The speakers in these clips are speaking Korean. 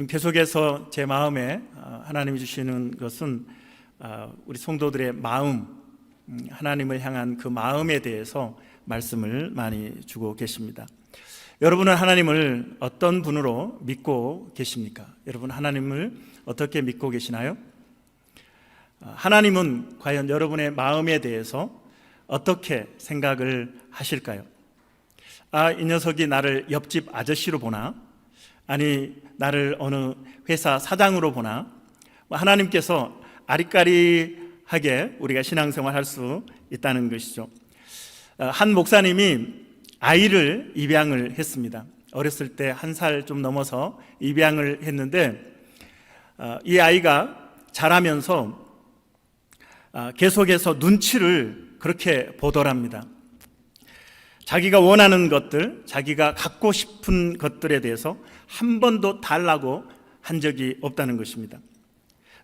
지금 계속해서 제 마음에 하나님이 주시는 것은 우리 성도들의 마음, 하나님을 향한 그 마음에 대해서 말씀을 많이 주고 계십니다. 여러분은 하나님을 어떤 분으로 믿고 계십니까? 여러분 하나님을 어떻게 믿고 계시나요? 하나님은 과연 여러분의 마음에 대해서 어떻게 생각을 하실까요? 이 녀석이 나를 옆집 아저씨로 보나? 아니 나를 어느 회사 사장으로 보나? 하나님께서 아리까리하게 우리가 신앙생활 할 수 있다는 것이죠. 한 목사님이 아이를 입양을 했습니다. 어렸을 때 1살 좀 넘어서 입양을 했는데 이 아이가 자라면서 계속해서 눈치를 그렇게 보더랍니다. 자기가 원하는 것들, 자기가 갖고 싶은 것들에 대해서 한 번도 달라고 한 적이 없다는 것입니다.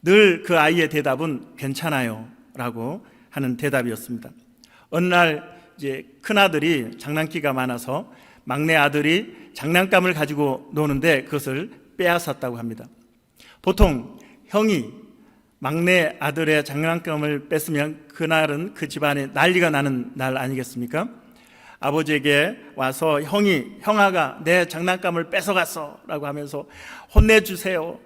늘 그 아이의 대답은 괜찮아요 라고 하는 대답이었습니다. 어느 날 이제 큰아들이 장난기가 많아서 막내 아들이 장난감을 가지고 노는데 그것을 빼앗았다고 합니다. 보통 형이 막내 아들의 장난감을 뺐으면 그날은 그 집안에 난리가 나는 날 아니겠습니까? 아버지에게 와서 형아가 내 장난감을 뺏어갔어 라고 하면서 혼내주세요,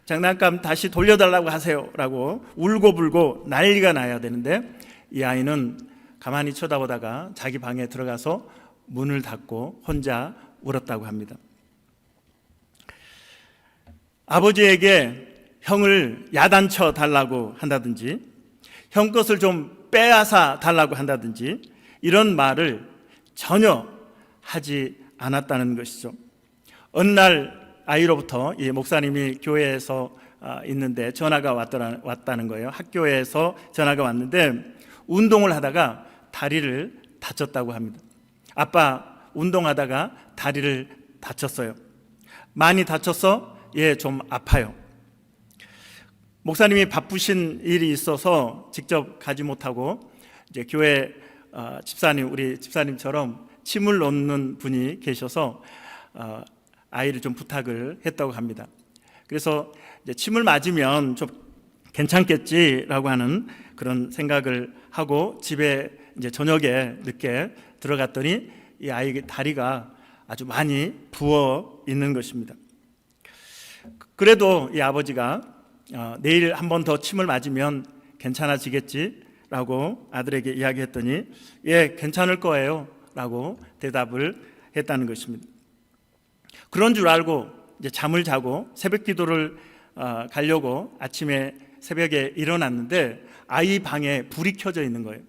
장난감 다시 돌려달라고 하세요 라고 울고불고 난리가 나야 되는데 이 아이는 가만히 쳐다보다가 자기 방에 들어가서 문을 닫고 혼자 울었다고 합니다. 아버지에게 형을 야단쳐 달라고 한다든지 형 것을 좀 빼앗아 달라고 한다든지 이런 말을 전혀 하지 않았다는 것이죠. 어느 날 아이로부터 이 목사님이 교회에서 있는데 전화가 왔다는 거예요. 학교에서 전화가 왔는데 운동을 하다가 다리를 다쳤다고 합니다. 아빠, 운동하다가 다리를 다쳤어요. 많이 다쳤어? 예, 좀 아파요. 목사님이 바쁘신 일이 있어서 직접 가지 못하고 이제 교회 집사님, 우리 집사님처럼 침을 놓는 분이 계셔서 아이를 좀 부탁을 했다고 합니다. 그래서 이제 침을 맞으면 좀 괜찮겠지라고 하는 그런 생각을 하고 집에 이제 저녁에 늦게 들어갔더니 이 아이의 다리가 아주 많이 부어 있는 것입니다. 그래도 이 아버지가 내일 한 번 더 침을 맞으면 괜찮아지겠지라고 아들에게 이야기했더니 예, 괜찮을 거예요 라고 대답을 했다는 것입니다. 그런 줄 알고 이제 잠을 자고 새벽 기도를 가려고 아침에 새벽에 일어났는데 아이 방에 불이 켜져 있는 거예요.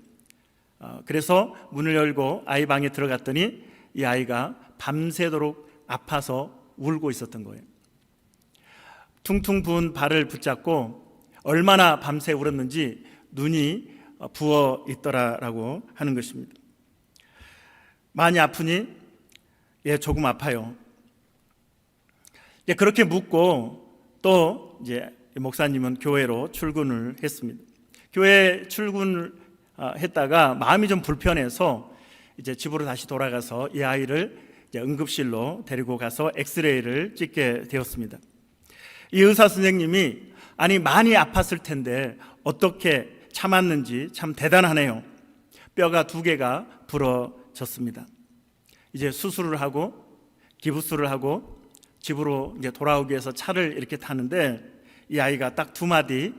그래서 문을 열고 아이 방에 들어갔더니 이 아이가 밤새도록 아파서 울고 있었던 거예요. 퉁퉁 부은 발을 붙잡고 얼마나 밤새 울었는지 눈이 부어 있더라라고 하는 것입니다. 많이 아프니? 예, 조금 아파요. 그렇게 묻고 또 이제 목사님은 교회로 출근을 했습니다. 교회 출근을 했다가 마음이 좀 불편해서 이제 집으로 다시 돌아가서 이 아이를 이제 응급실로 데리고 가서 엑스레이를 찍게 되었습니다. 이 의사 선생님이 아니 많이 아팠을 텐데 어떻게 참았는지 참 대단하네요. 뼈가 2개가 부러졌습니다. 이제 수술을 하고 기부스를 하고 집으로 이제 돌아오기 위해서 차를 이렇게 타는데 이 아이가 딱 2마디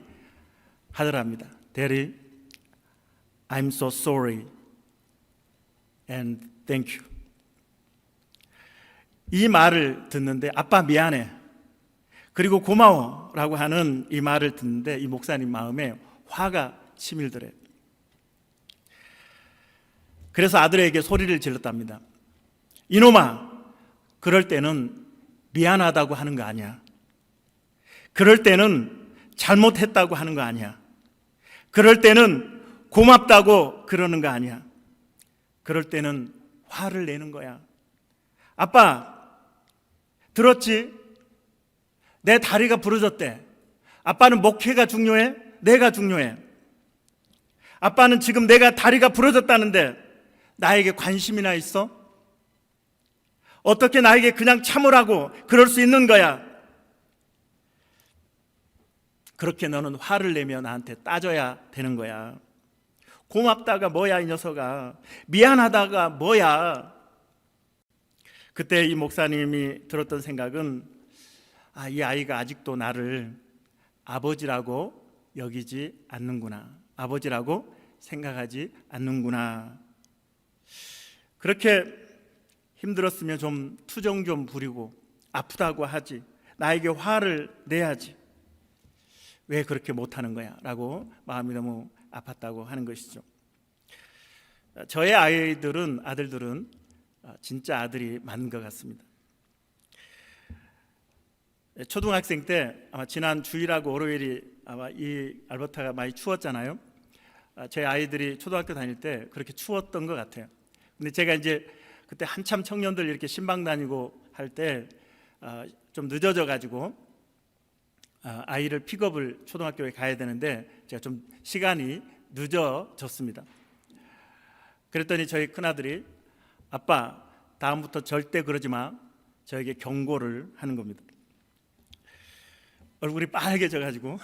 하더랍니다. Daddy, I'm so sorry and thank you. 이 말을 듣는데 아빠 미안해 그리고 고마워 라고 하는 이 말을 듣는데 이 목사님 마음에 화가 치밀더래요. 그래서 아들에게 소리를 질렀답니다. 이놈아, 그럴 때는 미안하다고 하는 거 아니야. 그럴 때는 잘못했다고 하는 거 아니야. 그럴 때는 고맙다고 그러는 거 아니야. 그럴 때는 화를 내는 거야. 아빠, 들었지? 내 다리가 부러졌대. 아빠는 목회가 중요해? 내가 중요해? 아빠는 지금 내가 다리가 부러졌다는데 나에게 관심이나 있어? 어떻게 나에게 그냥 참으라고 그럴 수 있는 거야? 그렇게 너는 화를 내며 나한테 따져야 되는 거야. 고맙다가 뭐야 이 녀석아. 미안하다가 뭐야. 그때 이 목사님이 들었던 생각은 이 아이가 아직도 나를 아버지라고 여기지 않는구나. 아버지라고 생각하지 않는구나. 그렇게 힘들었으면 좀 투정 좀 부리고 아프다고 하지. 나에게 화를 내야지. 왜 그렇게 못하는 거야? 라고 마음이 너무 아팠다고 하는 것이죠. 저의 아들들은 진짜 아들이 맞는 것 같습니다. 초등학생 때 아마 지난 주일하고 월요일이 아마 이 알버타가 많이 추웠잖아요. 제 아이들이 초등학교 다닐 때 그렇게 추웠던 것 같아요. 근데 제가 이제 그때 한참 청년들 이렇게 신방 다니고 할 때 좀 늦어져 가지고 아이를 픽업을 초등학교에 가야 되는데 제가 좀 시간이 늦어졌습니다. 그랬더니 저희 큰아들이 아빠 다음부터 절대 그러지 마. 저에게 경고를 하는 겁니다. 얼굴이 빨개져 가지고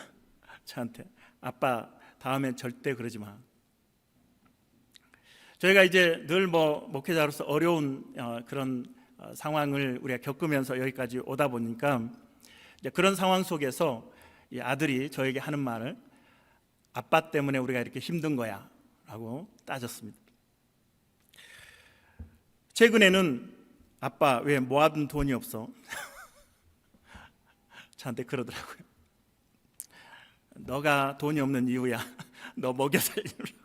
저한테 아빠 다음엔 절대 그러지 마. 저희가 이제 늘 목회자로서 어려운 그런 상황을 우리가 겪으면서 여기까지 오다 보니까 이제 그런 상황 속에서 이 아들이 저에게 하는 말을 아빠 때문에 우리가 이렇게 힘든 거야 라고 따졌습니다. 최근에는 아빠 왜 모아둔 돈이 없어? 저한테 그러더라고요. 너가 돈이 없는 이유야. 너 먹여 살리려고.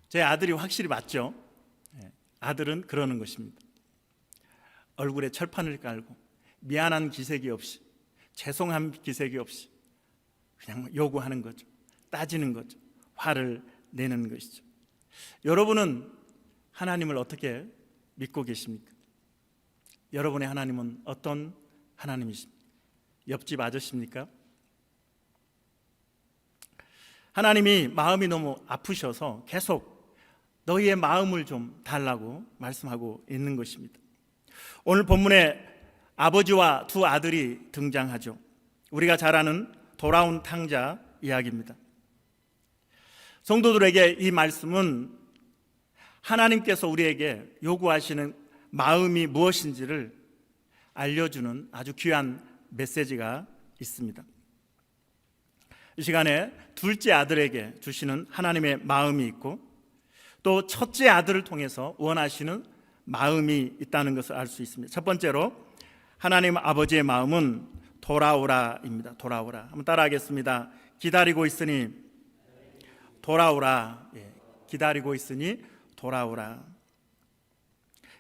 제 아들이 확실히 맞죠? 아들은 그러는 것입니다. 얼굴에 철판을 깔고 미안한 기색이 없이 죄송한 기색이 없이 그냥 요구하는 거죠. 따지는 거죠. 화를 내는 것이죠. 여러분은 하나님을 어떻게 믿고 계십니까? 여러분의 하나님은 어떤 하나님이십니까? 옆집 아저씨입니까? 하나님이 마음이 너무 아프셔서 계속 너희의 마음을 좀 달라고 말씀하고 있는 것입니다. 오늘 본문에 아버지와 두 아들이 등장하죠. 우리가 잘 아는 돌아온 탕자 이야기입니다. 성도들에게 이 말씀은 하나님께서 우리에게 요구하시는 마음이 무엇인지를 알려주는 아주 귀한 메시지가 있습니다. 이 시간에 둘째 아들에게 주시는 하나님의 마음이 있고 또 첫째 아들을 통해서 원하시는 마음이 있다는 것을 알 수 있습니다. 첫 번째로 하나님 아버지의 마음은 돌아오라입니다. 돌아오라. 한번 따라하겠습니다. 기다리고 있으니 돌아오라. 기다리고 있으니 돌아오라.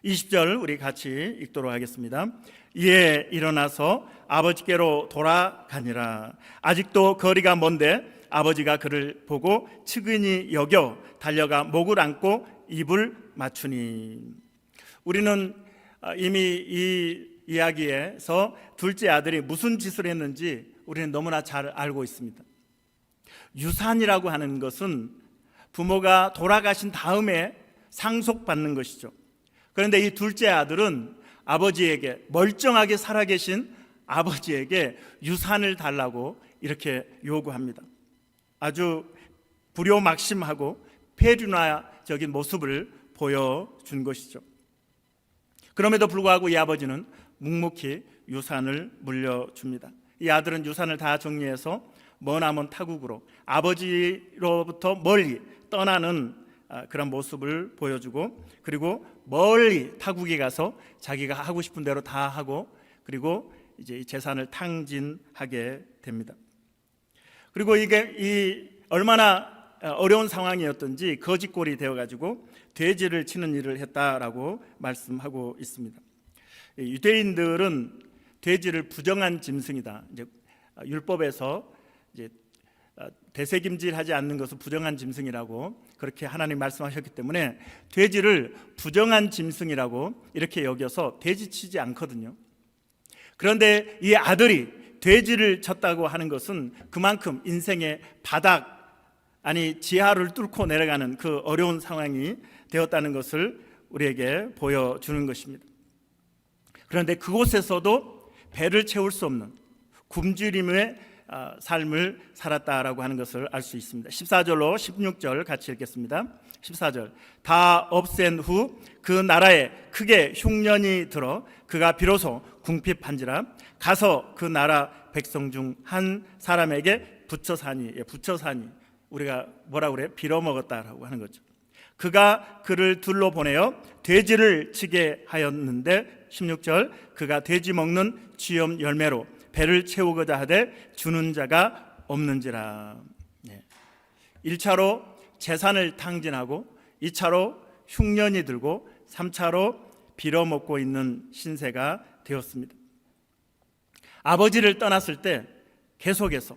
20절 우리 같이 읽도록 하겠습니다. 이에 일어나서 아버지께로 돌아가니라. 아직도 거리가 먼데 아버지가 그를 보고 측은히 여겨 달려가 목을 안고 입을 맞추니. 우리는 이미 이 이야기에서 둘째 아들이 무슨 짓을 했는지 우리는 너무나 잘 알고 있습니다. 유산이라고 하는 것은 부모가 돌아가신 다음에 상속받는 것이죠. 그런데 이 둘째 아들은 아버지에게, 멀쩡하게 살아계신 아버지에게 유산을 달라고 이렇게 요구합니다. 아주 불효막심하고 폐륜화적인 모습을 보여준 것이죠. 그럼에도 불구하고 이 아버지는 묵묵히 유산을 물려줍니다. 이 아들은 유산을 다 정리해서 머나먼 타국으로 아버지로부터 멀리 떠나는 그런 모습을 보여주고, 그리고 멀리 타국에 가서 자기가 하고 싶은 대로 다 하고, 그리고 이제 이 재산을 탕진하게 됩니다. 그리고 이게 이 얼마나 어려운 상황이었던지 거짓골이 되어가지고 돼지를 치는 일을 했다라고 말씀하고 있습니다. 유대인들은 돼지를 부정한 짐승이다. 이제 율법에서 이제 대세김질하지 않는 것을 부정한 짐승이라고 그렇게 하나님 말씀하셨기 때문에 돼지를 부정한 짐승이라고 이렇게 여겨서 돼지 치지 않거든요. 그런데 이 아들이 돼지를 쳤다고 하는 것은 그만큼 인생의 바닥, 아니 지하를 뚫고 내려가는 그 어려운 상황이 되었다는 것을 우리에게 보여주는 것입니다. 그런데 그곳에서도 배를 채울 수 없는 굶주림의 삶을 살았다라고 하는 것을 알 수 있습니다. 14절로 16절 같이 읽겠습니다. 14절 다 없앤 후 그 나라에 크게 흉년이 들어 그가 비로소 궁핍한지라 가서 그 나라 백성 중 한 사람에게 부처사니 우리가 뭐라 그래? 빌어먹었다라고 하는 거죠. 그가 그를 둘러 보내어 돼지를 치게 하였는데 16절 그가 돼지 먹는 쥐염 열매로 배를 채우고자 하되 주는 자가 없는지라. 1차로 재산을 탕진하고 2차로 흉년이 들고 3차로 빌어먹고 있는 신세가 되었습니다. 아버지를 떠났을 때 계속해서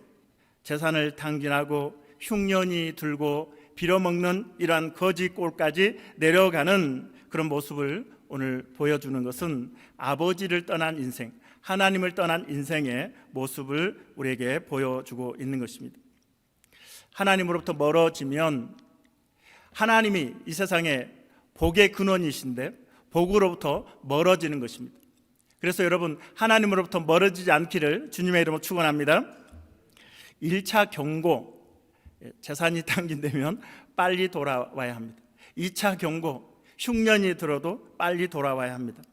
재산을 탕진하고 흉년이 들고 빌어먹는 이러한 거지 꼴까지 내려가는 그런 모습을 오늘 보여주는 것은 아버지를 떠난 인생, 하나님을 떠난 인생의 모습을 우리에게 보여주고 있는 것입니다. 하나님으로부터 멀어지면 하나님이 이 세상에 복의 근원이신데 복으로부터 멀어지는 것입니다. 그래서 여러분 하나님으로부터 멀어지지 않기를 주님의 이름으로 축원합니다. 1차 경고, 재산이 탕진되면 빨리 돌아와야 합니다. 2차 경고, 흉년이 들어도 빨리 돌아와야 합니다.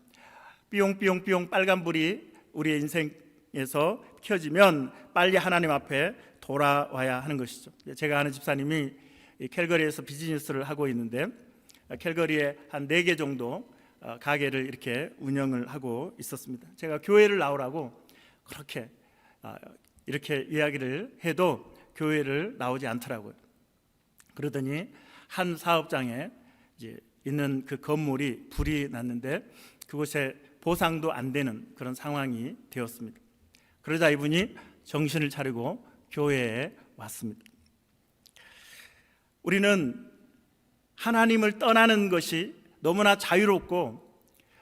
삐용삐용삐용 빨간불이 우리의 인생에서 켜지면 빨리 하나님 앞에 돌아와야 하는 것이죠. 제가 아는 집사님이 캘거리에서 비즈니스를 하고 있는데 캘거리에 한 4개 정도 가게를 이렇게 운영을 하고 있었습니다. 제가 교회를 나오라고 그렇게 이렇게 이야기를 해도 교회를 나오지 않더라고요. 그러더니 한 사업장에 이제 있는 그 건물이 불이 났는데 그곳에 보상도 안 되는 그런 상황이 되었습니다. 그러자 이분이 정신을 차리고 교회에 왔습니다. 우리는 하나님을 떠나는 것이 너무나 자유롭고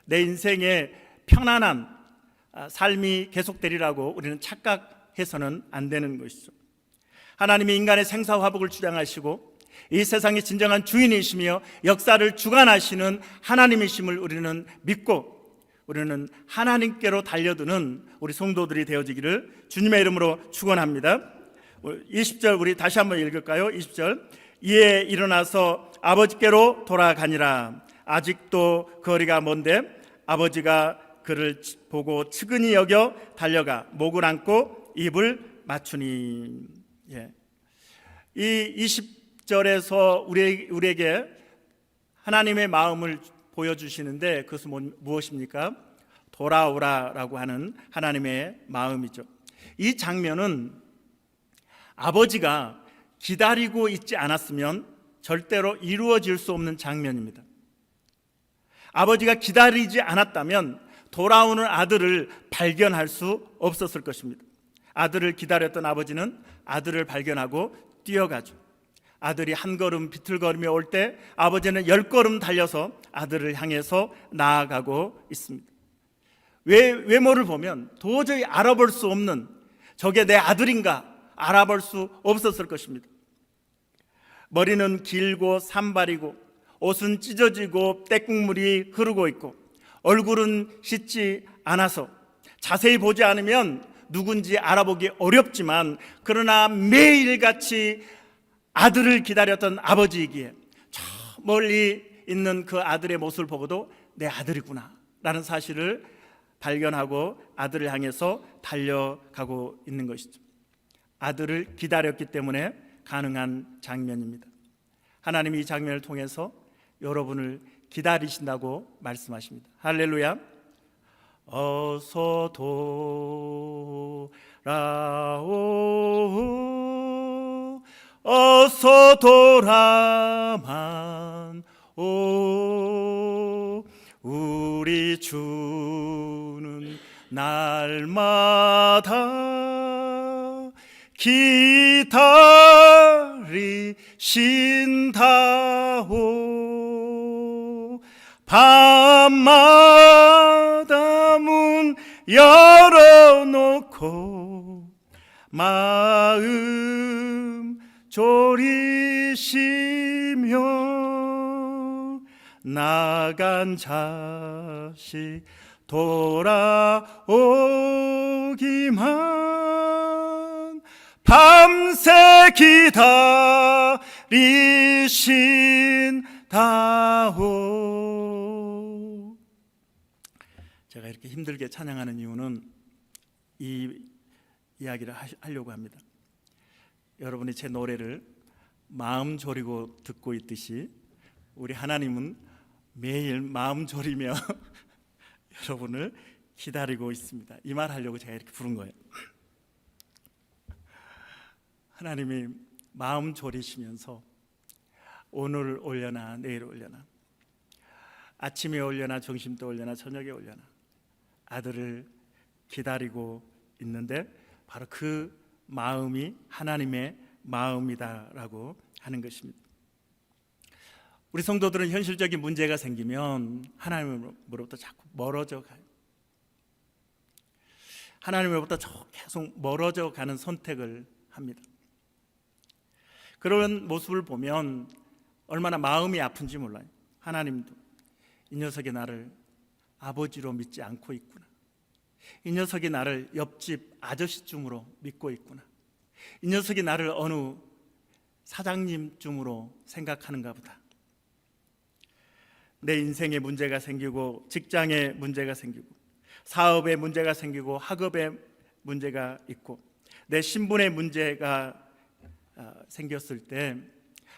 내 인생에 편안한 삶이 계속되리라고 우리는 착각해서는 안 되는 것이죠. 하나님이 인간의 생사화복을 주장하시고 이 세상의 진정한 주인이시며 역사를 주관하시는 하나님이심을 우리는 믿고 우리는 하나님께로 달려드는 우리 성도들이 되어지기를 주님의 이름으로 축원합니다. 20절 우리 다시 한번 읽을까요? 20절 이에 일어나서 아버지께로 돌아가니라. 아직도 거리가 먼데 아버지가 그를 보고 측은히 여겨 달려가 목을 안고 입을 맞추니. 이 20절에서 우리에게 하나님의 마음을 보여주시는데 그것은 무엇입니까? 돌아오라라고 하는 하나님의 마음이죠. 이 장면은 아버지가 기다리고 있지 않았으면 절대로 이루어질 수 없는 장면입니다. 아버지가 기다리지 않았다면 돌아오는 아들을 발견할 수 없었을 것입니다. 아들을 기다렸던 아버지는 아들을 발견하고 뛰어가죠. 아들이 한 걸음 비틀거리며 올 때 아버지는 10걸음 달려서 아들을 향해서 나아가고 있습니다. 외모를 보면 도저히 알아볼 수 없는 저게 내 아들인가 알아볼 수 없었을 것입니다. 머리는 길고 산발이고 옷은 찢어지고 때국물이 흐르고 있고 얼굴은 씻지 않아서 자세히 보지 않으면 누군지 알아보기 어렵지만 그러나 매일같이 아들을 기다렸던 아버지이기에 저 멀리 있는 그 아들의 모습을 보고도 내 아들이구나 라는 사실을 발견하고 아들을 향해서 달려가고 있는 것이죠. 아들을 기다렸기 때문에 가능한 장면입니다. 하나님이 이 장면을 통해서 여러분을 기다리신다고 말씀하십니다. 할렐루야. 어서 돌아오 어서 돌아만 오 우리 주는 날마다 기다리신다오 밤마다 문 열어놓고 마음 졸이시며 나간 자식 돌아오기만 밤새 기다리신다오. 제가 이렇게 힘들게 찬양하는 이유는 이 이야기를 하려고 합니다. 여러분이 제 노래를 마음 졸이고 듣고 있듯이 우리 하나님은 매일 마음 졸이며 여러분을 기다리고 있습니다. 이 말 하려고 제가 이렇게 부른 거예요. 하나님이 마음 졸이시면서 오늘 올려나 내일 올려나, 아침에 올려나 점심때 올려나 저녁에 올려나 아들을 기다리고 있는데 바로 그 마음이 하나님의 마음이다라고 하는 것입니다. 우리 성도들은 현실적인 문제가 생기면 하나님으로부터 자꾸 멀어져 가요. 하나님으로부터 계속 멀어져 가는 선택을 합니다. 그런 모습을 보면 얼마나 마음이 아픈지 몰라요. 하나님도 이 녀석이 나를 아버지로 믿지 않고 있구나, 이 녀석이 나를 옆집 아저씨쯤으로 믿고 있구나, 이 녀석이 나를 어느 사장님쯤으로 생각하는가 보다. 내 인생에 문제가 생기고 직장에 문제가 생기고 사업에 문제가 생기고 학업에 문제가 있고 내 신분에 문제가 생겼을 때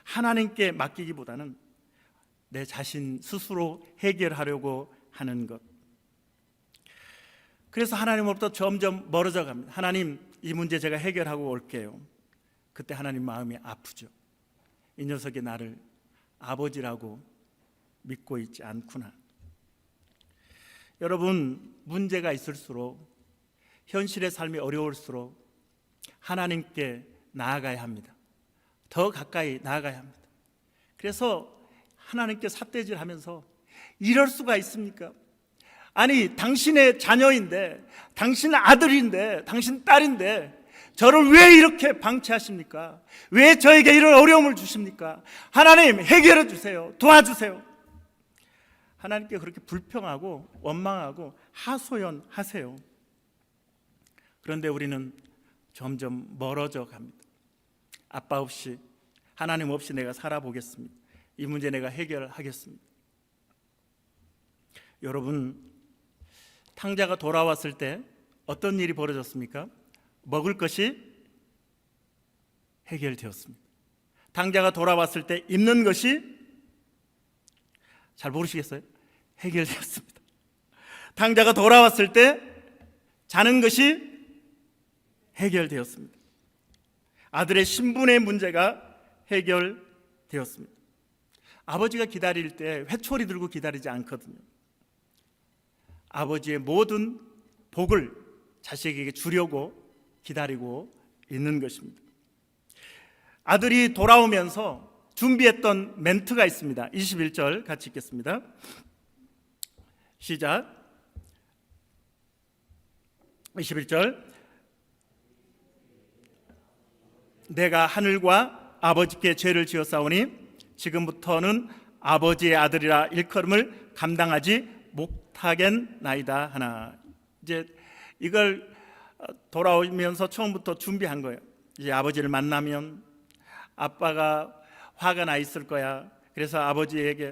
하나님께 맡기기보다는 내 자신 스스로 해결하려고 하는 것. 그래서 하나님으로부터 점점 멀어져 갑니다. 하나님, 이 문제 제가 해결하고 올게요. 그때 하나님 마음이 아프죠. 이 녀석이 나를 아버지라고 믿고 있지 않구나. 여러분, 문제가 있을수록, 현실의 삶이 어려울수록 하나님께 나아가야 합니다. 더 가까이 나아가야 합니다. 그래서 하나님께 삿대질하면서 이럴 수가 있습니까? 아니, 당신의 자녀인데, 당신 아들인데, 당신 딸인데 저를 왜 이렇게 방치하십니까? 왜 저에게 이런 어려움을 주십니까? 하나님, 해결해 주세요. 도와주세요. 하나님께 그렇게 불평하고 원망하고 하소연하세요. 그런데 우리는 점점 멀어져 갑니다. 아빠 없이, 하나님 없이 내가 살아보겠습니다. 이 문제 내가 해결하겠습니다. 여러분, 탕자가 돌아왔을 때 어떤 일이 벌어졌습니까? 먹을 것이 해결되었습니다. 탕자가 돌아왔을 때 입는 것이, 잘 모르시겠어요? 해결되었습니다. 탕자가 돌아왔을 때 자는 것이 해결되었습니다. 아들의 신분의 문제가 해결되었습니다. 아버지가 기다릴 때 회초리 들고 기다리지 않거든요. 아버지의 모든 복을 자식에게 주려고 기다리고 있는 것입니다. 아들이 돌아오면서 준비했던 멘트가 있습니다. 21절 같이 읽겠습니다. 시작. 21절. 내가 하늘과 아버지께 죄를 지었사오니 지금부터는 아버지의 아들이라 일컬음을 감당하지 못하겠나이다 하나. 이제 이걸 돌아오면서 처음부터 준비한 거예요. 이제 아버지를 만나면 아빠가 화가 나 있을 거야. 그래서 아버지에게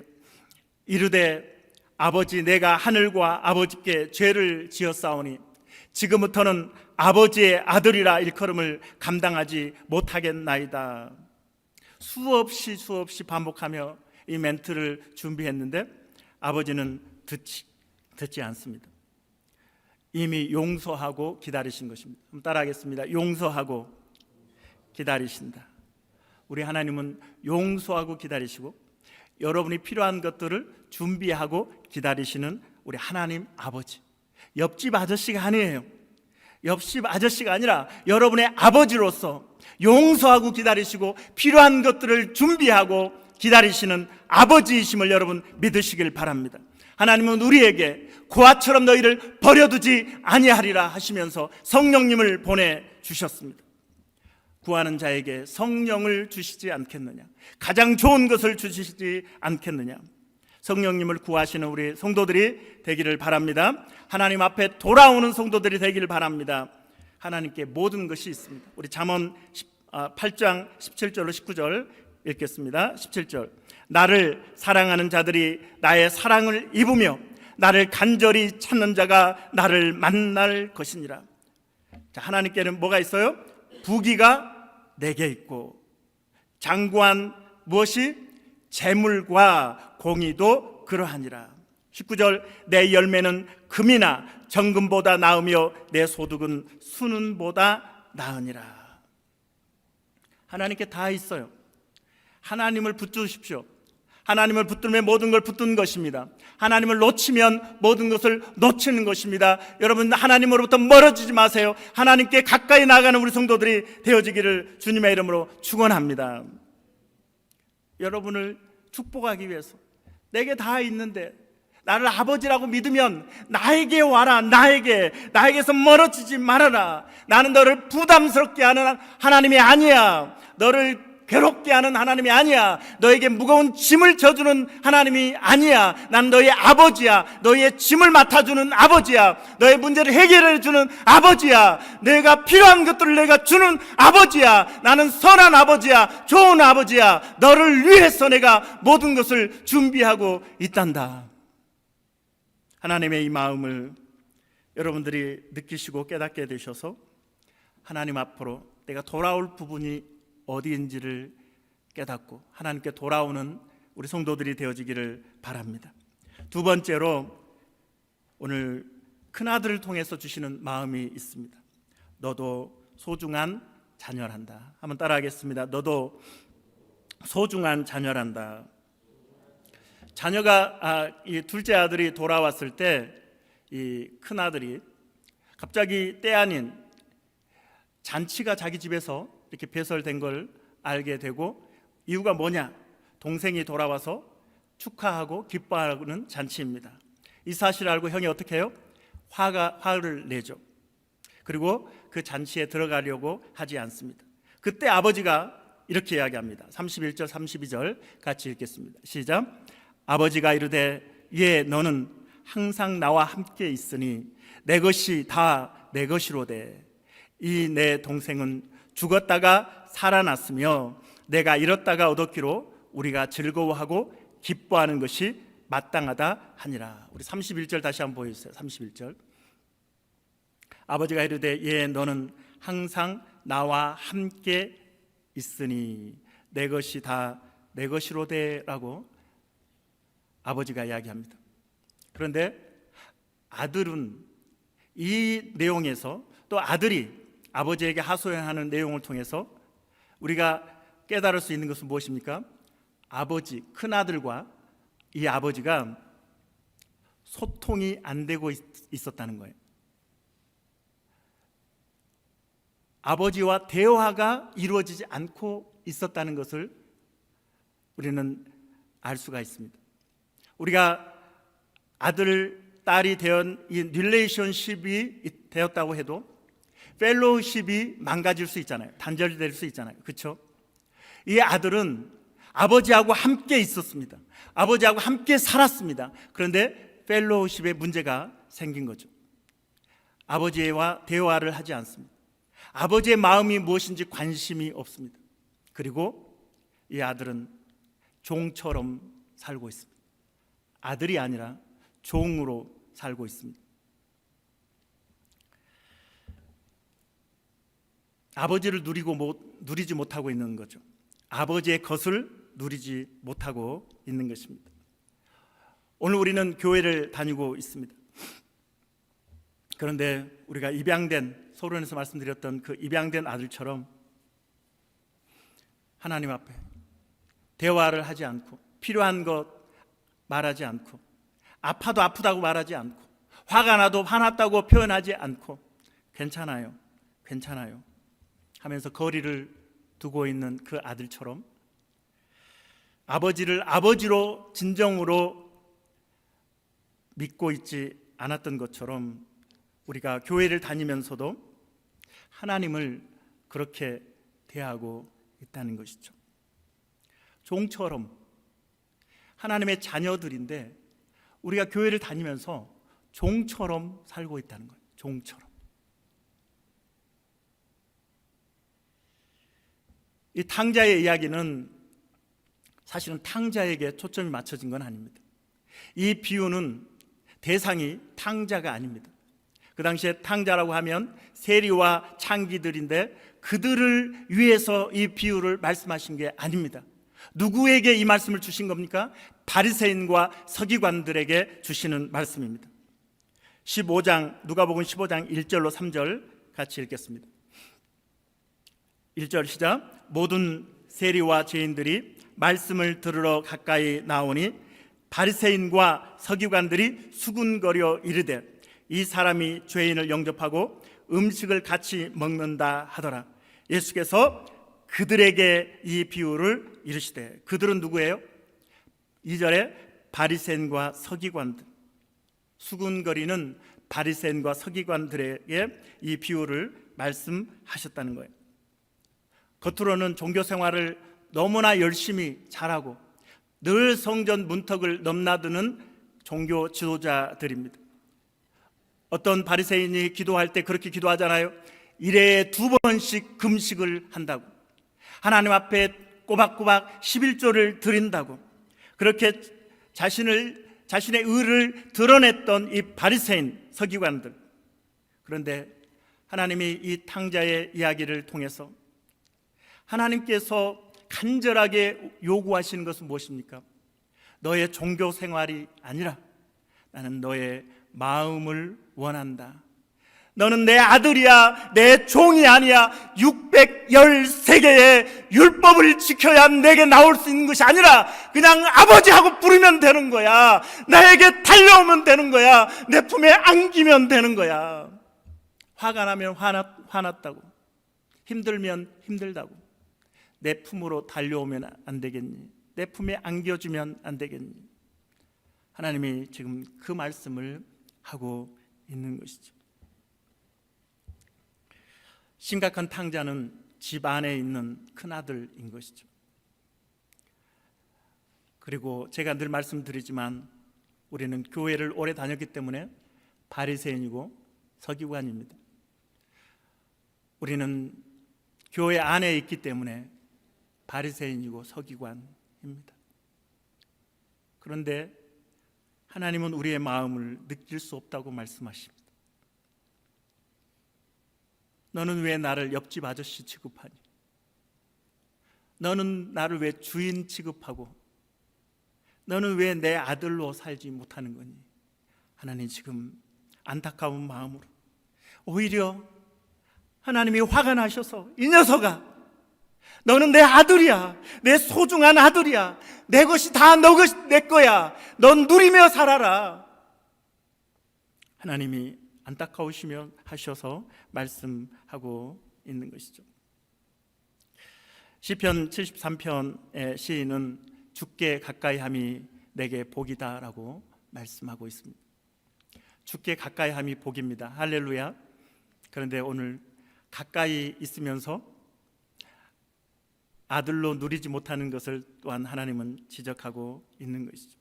이르되 아버지, 내가 하늘과 아버지께 죄를 지었사오니 지금부터는 아버지의 아들이라 일컬음을 감당하지 못하겠나이다. 수없이 반복하며 이 멘트를 준비했는데 아버지는 듣지 않습니다. 이미 용서하고 기다리신 것입니다. 그럼 따라하겠습니다. 용서하고 기다리신다. 우리 하나님은 용서하고 기다리시고 여러분이 필요한 것들을 준비하고 기다리시는 우리 하나님 아버지. 옆집 아저씨가 아니에요. 옆집 아저씨가 아니라 여러분의 아버지로서 용서하고 기다리시고 필요한 것들을 준비하고 기다리시는 아버지이심을 여러분 믿으시길 바랍니다. 하나님은 우리에게 고아처럼 너희를 버려두지 아니하리라 하시면서 성령님을 보내주셨습니다. 구하는 자에게 성령을 주시지 않겠느냐? 가장 좋은 것을 주시지 않겠느냐? 성령님을 구하시는 우리 성도들이 되기를 바랍니다. 하나님 앞에 돌아오는 성도들이 되기를 바랍니다. 하나님께 모든 것이 있습니다. 우리 잠언 8장 17절로 19절 읽겠습니다. 17절. 나를 사랑하는 자들이 나의 사랑을 입으며 나를 간절히 찾는 자가 나를 만날 것이니라. 자, 하나님께는 뭐가 있어요? 부귀가 내게 있고 장구한 무엇이? 재물과 공의도 그러하니라. 19절. 내 열매는 금이나 정금보다 나으며 내 소득은 순은보다 나으니라. 하나님께 다 있어요. 하나님을 붙드십시오. 하나님을 붙들면 모든 걸 붙드는 것입니다. 하나님을 놓치면 모든 것을 놓치는 것입니다. 여러분, 하나님으로부터 멀어지지 마세요. 하나님께 가까이 나가는 우리 성도들이 되어지기를 주님의 이름으로 축원합니다. 여러분을 축복하기 위해서 내게 다 있는데 나를 아버지라고 믿으면 나에게 와라. 나에게서 멀어지지 말아라. 나는 너를 부담스럽게 하는 하나님이 아니야. 너를 괴롭게 하는 하나님이 아니야. 너에게 무거운 짐을 져주는 하나님이 아니야. 난 너의 아버지야. 너의 짐을 맡아주는 아버지야. 너의 문제를 해결해주는 아버지야. 내가 필요한 것들을 내가 주는 아버지야. 나는 선한 아버지야. 좋은 아버지야. 너를 위해서 내가 모든 것을 준비하고 있단다. 하나님의 이 마음을 여러분들이 느끼시고 깨닫게 되셔서 하나님 앞으로 내가 돌아올 부분이 어디인지를 깨닫고 하나님께 돌아오는 우리 성도들이 되어지기를 바랍니다. 두 번째로 오늘 큰아들을 통해서 주시는 마음이 있습니다. 너도 소중한 자녀란다. 한번 따라하겠습니다. 너도 소중한 자녀란다. 자녀가 이 둘째 아들이 돌아왔을 때 이 큰아들이 갑자기 때 아닌 잔치가 자기 집에서 이렇게 배설된 걸 알게 되고, 이유가 뭐냐? 동생이 돌아와서 축하하고 기뻐하는 잔치입니다. 이 사실을 알고 형이 어떻게 해요? 화를 내죠. 그리고 그 잔치에 들어가려고 하지 않습니다. 그때 아버지가 이렇게 이야기합니다. 31절 32절 같이 읽겠습니다. 시작. 아버지가 이르되 예 너는 항상 나와 함께 있으니 내 것이 다 내 것이로되 이 내 동생은 죽었다가 살아났으며 내가 잃었다가 얻었기로 우리가 즐거워하고 기뻐하는 것이 마땅하다 하니라. 우리 31절 다시 한번 보여주세요. 31절. 아버지가 이르되 예 너는 항상 나와 함께 있으니 내 것이 다 내 것이로되라고 아버지가 이야기합니다. 그런데 아들은 이 내용에서 또 아들이 아버지에게 하소연하는 내용을 통해서 우리가 깨달을 수 있는 것은 무엇입니까? 아버지, 큰아들과 이 아버지가 소통이 안 되고 있었다는 거예요. 아버지와 대화가 이루어지지 않고 있었다는 것을 우리는 알 수가 있습니다. 우리가 아들, 딸이 된 이 릴레이션십이 되었다고 해도 펠로우십이 망가질 수 있잖아요. 단절될 수 있잖아요. 그렇죠? 이 아들은 아버지하고 함께 있었습니다. 아버지하고 함께 살았습니다. 그런데 펠로우십에 문제가 생긴 거죠. 아버지와 대화를 하지 않습니다. 아버지의 마음이 무엇인지 관심이 없습니다. 그리고 이 아들은 종처럼 살고 있습니다. 아들이 아니라 종으로 살고 있습니다. 아버지를 누리지 못하고 있는 거죠. 아버지의 것을 누리지 못하고 있는 것입니다. 오늘 우리는 교회를 다니고 있습니다. 그런데 우리가 입양된, 서론에서 말씀드렸던 그 입양된 아들처럼 하나님 앞에 대화를 하지 않고 필요한 것 말하지 않고 아파도 아프다고 말하지 않고 화가 나도 화났다고 표현하지 않고 괜찮아요 하면서 거리를 두고 있는 그 아들처럼 아버지를 아버지로 진정으로 믿고 있지 않았던 것처럼 우리가 교회를 다니면서도 하나님을 그렇게 대하고 있다는 것이죠. 종처럼 하나님의 자녀들인데 우리가 교회를 다니면서 종처럼 살고 있다는 거예요. 종처럼. 이 탕자의 이야기는 사실은 탕자에게 초점이 맞춰진 건 아닙니다. 이 비유는 대상이 탕자가 아닙니다. 그 당시에 탕자라고 하면 세리와 창기들인데 그들을 위해서 이 비유를 말씀하신 게 아닙니다. 누구에게 이 말씀을 주신 겁니까? 바리새인과 서기관들에게 주시는 말씀입니다. 15장 누가복음 15장 1절로 3절 같이 읽겠습니다. 1절 시작. 모든 세리와 죄인들이 말씀을 들으러 가까이 나오니 바리새인과 서기관들이 수군거려 이르되 이 사람이 죄인을 영접하고 음식을 같이 먹는다 하더라. 예수께서 그들에게 이 비유를 이르시되, 그들은 누구예요? 2절에 바리새인과 서기관들, 수군거리는 바리새인과 서기관들에게 이 비유를 말씀하셨다는 거예요. 겉으로는 종교 생활을 너무나 열심히 잘하고 늘 성전 문턱을 넘나드는 종교 지도자들입니다. 어떤 바리새인이 기도할 때 그렇게 기도하잖아요. 일회에 2번씩 금식을 한다고, 하나님 앞에 꼬박꼬박 11조를 드린다고, 그렇게 자신의 의를 드러냈던 이 바리새인 서기관들. 그런데 하나님이 이 탕자의 이야기를 통해서 하나님께서 간절하게 요구하시는 것은 무엇입니까? 너의 종교 생활이 아니라 나는 너의 마음을 원한다. 너는 내 아들이야, 내 종이 아니야. 613개의 율법을 지켜야 내게 나올 수 있는 것이 아니라 그냥 아버지하고 부르면 되는 거야. 나에게 달려오면 되는 거야. 내 품에 안기면 되는 거야. 화가 나면 화났다고, 힘들면 힘들다고, 내 품으로 달려오면 안 되겠니? 내 품에 안겨주면 안 되겠니? 하나님이 지금 그 말씀을 하고 있는 것이죠. 심각한 탕자는 집 안에 있는 큰아들인 것이죠. 그리고 제가 늘 말씀드리지만 우리는 교회를 오래 다녔기 때문에 바리새인이고 서기관입니다. 우리는 교회 안에 있기 때문에 바리새인이고 서기관입니다. 그런데 하나님은 우리의 마음을 느낄 수 없다고 말씀하십니다. 너는 왜 나를 옆집 아저씨 취급하니? 너는 나를 왜 주인 취급하고 너는 왜 내 아들로 살지 못하는 거니? 하나님 지금 안타까운 마음으로, 오히려 하나님이 화가 나셔서 이 녀석아, 너는 내 아들이야, 내 소중한 아들이야, 내 것이 다 내 거야, 넌 누리며 살아라. 하나님이 안타까우시며 하셔서 말씀하고 있는 것이죠. 시편 73편의 시인은 주께 가까이함이 내게 복이다라고 말씀하고 있습니다. 주께 가까이함이 복입니다. 할렐루야. 그런데 오늘 가까이 있으면서 아들로 누리지 못하는 것을 또한 하나님은 지적하고 있는 것이죠.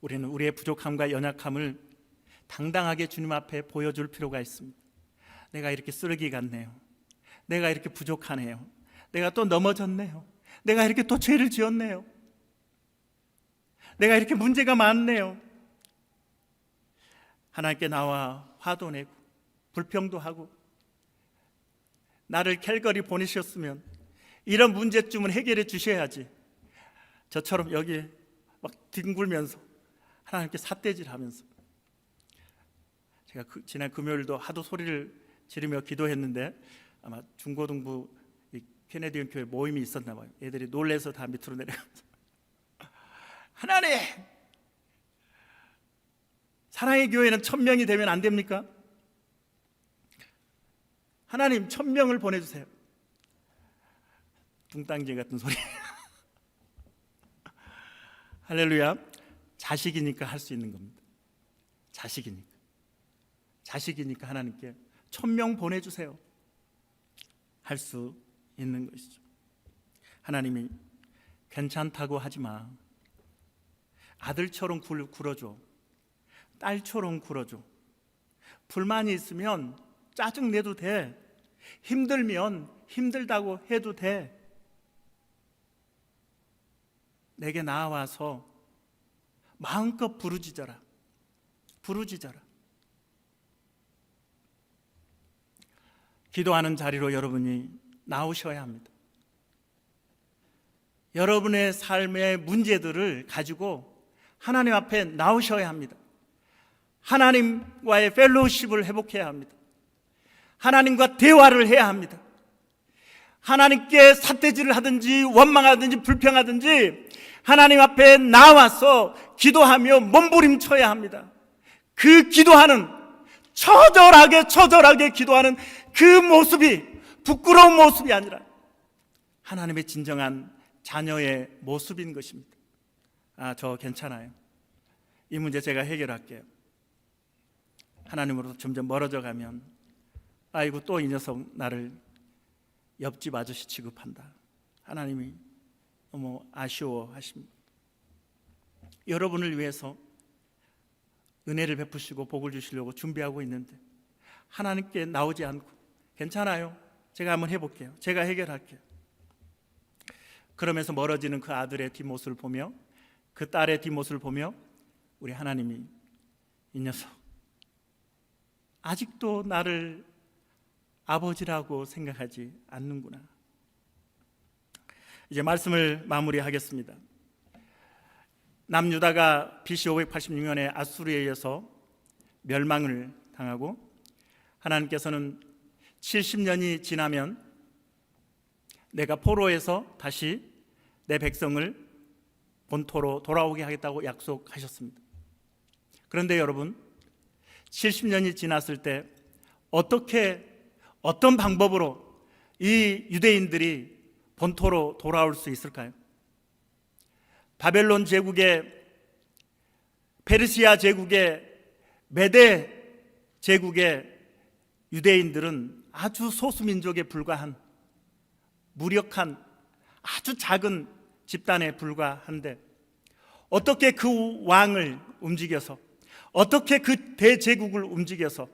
우리는 우리의 부족함과 연약함을 당당하게 주님 앞에 보여줄 필요가 있습니다. 내가 이렇게 쓰레기 같네요. 내가 이렇게 부족하네요. 내가 또 넘어졌네요. 내가 이렇게 또 죄를 지었네요. 내가 이렇게 문제가 많네요. 하나님께 나와 화도 내고 불평도 하고, 나를 캘거리 보내셨으면 이런 문제점은 해결해 주셔야지, 저처럼 여기 막 뒹굴면서 하나님께 삿대질하면서. 제가 지난 금요일도 하도 소리를 지르며 기도했는데 아마 중고등부 케네디언 교회 모임이 있었나 봐요. 애들이 놀래서 다 밑으로 내려가면서 하나님, 사랑의 교회는 1000명이 되면 안 됩니까? 하나님 1000명을 보내주세요. 뚱땅지 같은 소리. 할렐루야. 자식이니까 할 수 있는 겁니다. 자식이니까 하나님께 1000명 보내주세요. 할 수 있는 것이죠. 하나님이 괜찮다고 하지 마. 아들처럼 굴어줘. 딸처럼 굴어줘. 불만이 있으면 짜증내도 돼. 힘들면 힘들다고 해도 돼. 내게 나와서 마음껏 부르짖어라. 부르짖어라. 기도하는 자리로 여러분이 나오셔야 합니다. 여러분의 삶의 문제들을 가지고 하나님 앞에 나오셔야 합니다. 하나님과의 펠로우십을 회복해야 합니다. 하나님과 대화를 해야 합니다. 하나님께 삿대질을 하든지 원망하든지 불평하든지 하나님 앞에 나와서 기도하며 몸부림쳐야 합니다. 그 기도하는, 처절하게 기도하는 그 모습이 부끄러운 모습이 아니라 하나님의 진정한 자녀의 모습인 것입니다. 저 괜찮아요. 이 문제 제가 해결할게요. 하나님으로부터 점점 멀어져 가면 아이고 또 이 녀석 나를 옆집 아저씨 취급한다. 하나님이 너무 아쉬워하십니다. 여러분을 위해서 은혜를 베푸시고 복을 주시려고 준비하고 있는데 하나님께 나오지 않고 괜찮아요. 제가 한번 해볼게요. 제가 해결할게요. 그러면서 멀어지는 그 아들의 뒷모습을 보며 그 딸의 뒷모습을 보며 우리 하나님이 이 녀석 아직도 나를 아버지라고 생각하지 않는구나. 이제 말씀을 마무리하겠습니다. 남유다가 BC 586년에 아수르에 의해서 멸망을 당하고 하나님께서는 70년이 지나면 내가 포로에서 다시 내 백성을 본토로 돌아오게 하겠다고 약속하셨습니다. 그런데 여러분, 70년이 지났을 때 어떤 방법으로 이 유대인들이 본토로 돌아올 수 있을까요? 바벨론 제국의, 페르시아 제국의, 메데 제국의 유대인들은 아주 소수민족에 불과한 무력한 아주 작은 집단에 불과한데 어떻게 그 왕을 움직여서, 어떻게 그 대제국을 움직여서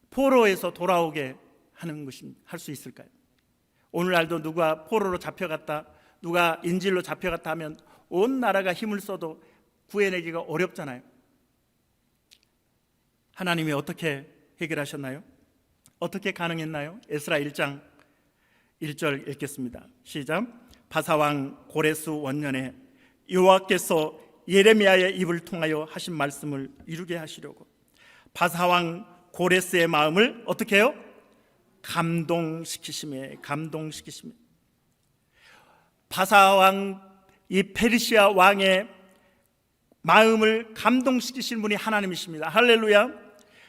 포로에서 돌아오게 하는 것입니다. 할 수 있을까요? 오늘날도 누가 포로로 잡혀갔다, 누가 인질로 잡혀갔다 하면 온 나라가 힘을 써도 구해내기가 어렵잖아요. 하나님이 어떻게 해결하셨나요? 어떻게 가능했나요? 에스라 1장 1절 읽겠습니다. 시작. 바사왕 고레스 원년에 여호와께서 예레미야의 입을 통하여 하신 말씀을 이루게 하시려고 바사왕 고레스의 마음을 어떻게 해요? 감동시키심에 바사왕, 이 페르시아 왕의 마음을 감동시키신 분이 하나님이십니다. 할렐루야.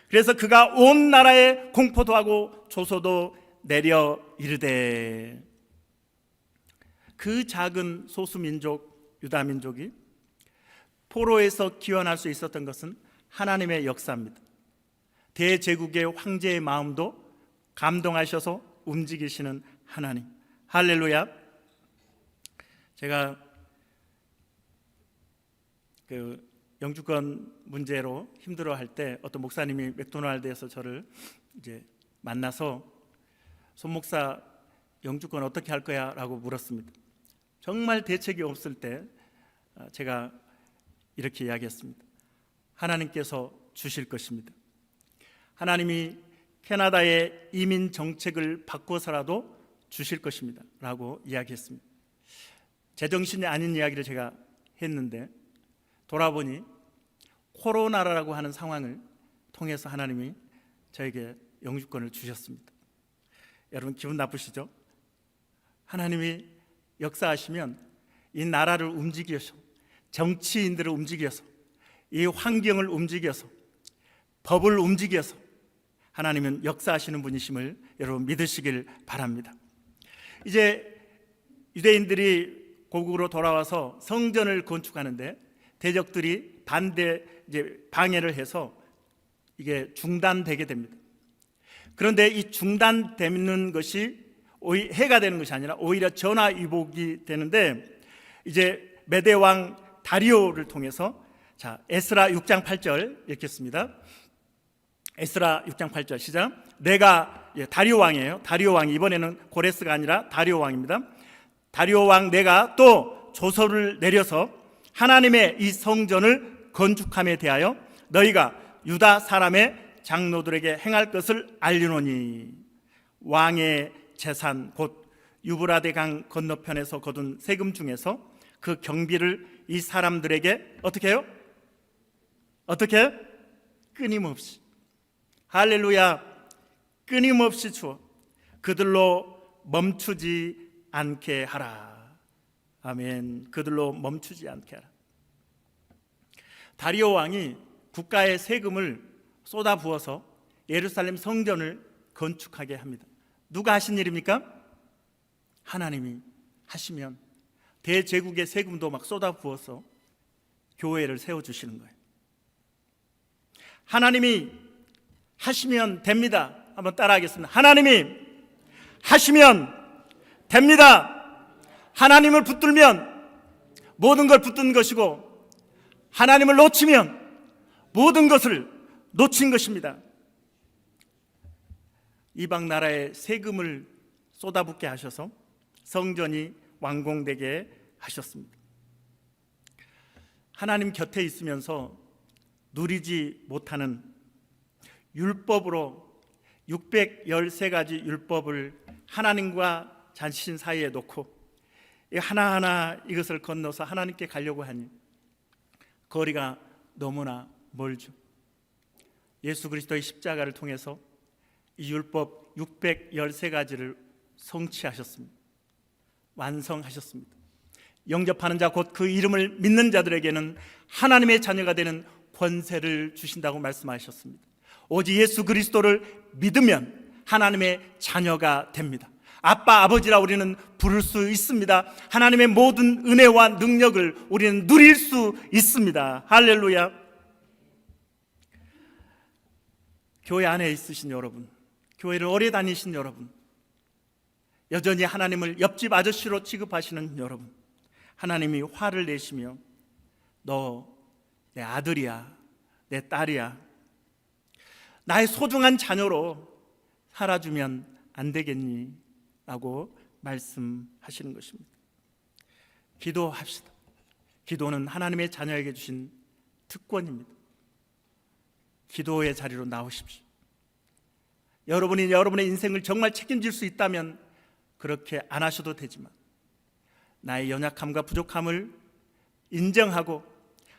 그래서 그가 온 나라에 공포도 하고 조소도 내려 이르되, 그 작은 소수민족 유다민족이 포로에서 기원할 수 있었던 것은 하나님의 역사입니다. 대제국의 황제의 마음도 감동하셔서 움직이시는 하나님. 할렐루야. 제가 그 영주권 문제로 힘들어할 때 어떤 목사님이 맥도날드에서 저를 이제 만나서 손 목사 영주권 어떻게 할 거야? 라고 물었습니다. 정말 대책이 없을 때 제가 이렇게 이야기했습니다. 하나님께서 주실 것입니다. 하나님이 캐나다의 이민 정책을 바꿔서라도 주실 것입니다 라고 이야기했습니다. 제정신이 아닌 이야기를 제가 했는데 돌아보니 코로나라고 하는 상황을 통해서 하나님이 저에게 영주권을 주셨습니다. 여러분 기분 나쁘시죠? 하나님이 역사하시면 이 나라를 움직여서, 정치인들을 움직여서, 이 환경을 움직여서, 법을 움직여서 하나님은 역사하시는 분이심을 여러분 믿으시길 바랍니다. 이제 유대인들이 고국으로 돌아와서 성전을 건축하는데 대적들이 방해를 해서 이게 중단되게 됩니다. 그런데 이 중단되는 것이 해가 되는 것이 아니라 오히려 전화위복이 되는데 이제 메대 왕 다리오를 통해서 에스라 6장 8절 읽겠습니다. 에스라 6장 8절 시작. 내가 다리오 왕이에요. 다리오 왕이 이번에는 고레스가 아니라 다리오 왕입니다. 다리오 왕 내가 또 조서를 내려서 하나님의 이 성전을 건축함에 대하여 너희가 유다 사람의 장로들에게 행할 것을 알리노니 왕의 재산 곧 유브라데 강 건너편에서 거둔 세금 중에서 그 경비를 이 사람들에게 어떻게 해요? 어떻게? 끊임없이, 할렐루야, 끊임없이 주어 그들로 멈추지 않게 하라. 아멘. 그들로 멈추지 않게 하라. 다리오 왕이 국가의 세금을 쏟아 부어서 예루살렘 성전을 건축하게 합니다. 누가 하신 일입니까? 하나님이 하시면 대제국의 세금도 막 쏟아 부어서 교회를 세워주시는 거예요. 하나님이 하시면 됩니다. 한번 따라하겠습니다. 하나님이 하시면 됩니다. 하나님을 붙들면 모든 걸 붙든 것이고 하나님을 놓치면 모든 것을 놓친 것입니다. 이방 나라에 세금을 쏟아붓게 하셔서 성전이 완공되게 하셨습니다. 하나님 곁에 있으면서 누리지 못하는 율법으로 613가지 율법을 하나님과 자신 사이에 놓고 하나하나 이것을 건너서 하나님께 가려고 하니 거리가 너무나 멀죠. 예수 그리스도의 십자가를 통해서 이 율법 613가지를 성취하셨습니다. 완성하셨습니다. 영접하는 자 곧 그 이름을 믿는 자들에게는 하나님의 자녀가 되는 권세를 주신다고 말씀하셨습니다. 오직 예수 그리스도를 믿으면 하나님의 자녀가 됩니다. 아빠, 아버지라 우리는 부를 수 있습니다. 하나님의 모든 은혜와 능력을 우리는 누릴 수 있습니다. 할렐루야. 교회 안에 있으신 여러분, 교회를 오래 다니신 여러분, 여전히 하나님을 옆집 아저씨로 취급하시는 여러분, 하나님이 화를 내시며 너 내 아들이야, 내 딸이야, 나의 소중한 자녀로 살아주면 안 되겠니? 라고 말씀하시는 것입니다. 기도합시다. 기도는 하나님의 자녀에게 주신 특권입니다. 기도의 자리로 나오십시오. 여러분이 여러분의 인생을 정말 책임질 수 있다면 그렇게 안 하셔도 되지만 나의 연약함과 부족함을 인정하고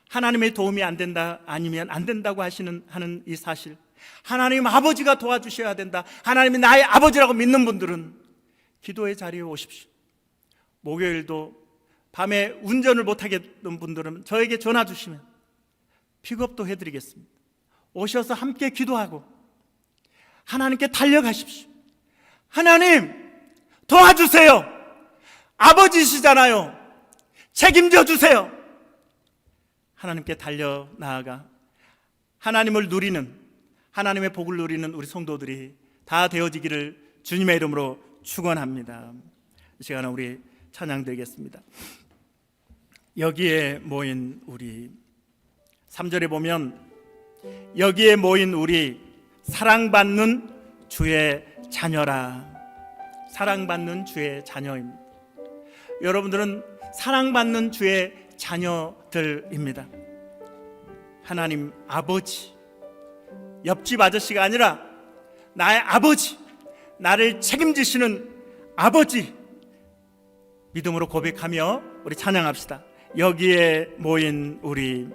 하나님의 도움이 안 된다, 아니면 안 된다고 하는 이 사실, 하나님 아버지가 도와주셔야 된다, 하나님이 나의 아버지라고 믿는 분들은 기도의 자리에 오십시오. 목요일도 밤에 운전을 못하겠는 분들은 저에게 전화 주시면 픽업도 해드리겠습니다. 오셔서 함께 기도하고 하나님께 달려가십시오. 하나님 도와주세요. 아버지시잖아요. 책임져 주세요. 하나님께 달려나아가 하나님을 누리는, 하나님의 복을 누리는 우리 성도들이 다 되어지기를 주님의 이름으로 축원합니다. 이 시간에 우리 찬양 드리겠습니다. 여기에 모인 우리, 3절에 보면 여기에 모인 우리 사랑받는 주의 자녀라. 사랑받는 주의 자녀입니다. 여러분들은 사랑받는 주의 자녀들입니다. 하나님 아버지, 옆집 아저씨가 아니라 나의 아버지, 나를 책임지시는 아버지, 믿음으로 고백하며 우리 찬양합시다. 여기에 모인 우리